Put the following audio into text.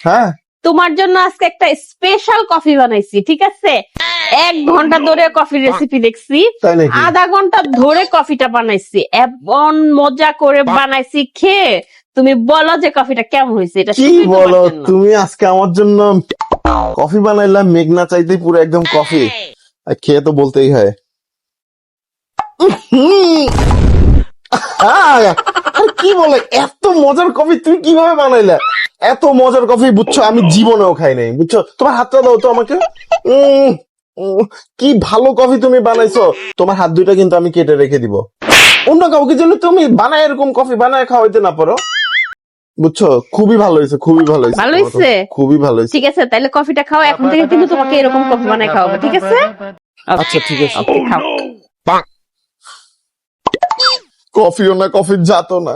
হ্যাঁ তোমার জন্য আজকে একটা স্পেশাল কফি বানাইছি, ঠিক আছে? 1 ঘন্টা ধরে কফির রেসিপি দেখছি, তাই নাকি? আধা ঘন্টা ধরে কফিটা বানাইছি, এমন মজা করে বানাইছি, খেয়ে তুমি বলো যে কফিটা কেমন হয়েছে। এটা কি শুধুই তোমার বলো জন্য। তুমি আজকে আমার জন্য কফি বানাইলাম, মেঘনা চাইতেই পুরো একদম কফি। আর খেয়ে তো বলতেই হয়। আর কি বলে, এত মজার কফি তুমি কিভাবে বানাইলা? এত মজার কফি বুঝছো আমি জীবনেও খাই নাই, বুঝছো? তোমার হাতটা দাও তো আমাকে। উম, কি ভালো কফি তুমি বানাইছো। তোমার হাত দুইটা কিন্তু আমি কেটে রেখে দিব। অন্য কাউকে যেন তুমি বানায় এরকম কফি বানায় খাওয়াইতে না পারো, বুঝছো? খুবই ভালো হয়েছে, খুবই ভালো হয়েছে, ভালো হয়েছে? খুবই ভালো হয়েছে। ঠিক আছে, তাহলে কফিটা খাও। এখন থেকে কিন্তু তোমাকে এরকম কফি বানাই খাওয়াবো, ঠিক আছে? আচ্ছা ঠিক আছে। ওকে, খাও। কফিও না, কফির জাতও না।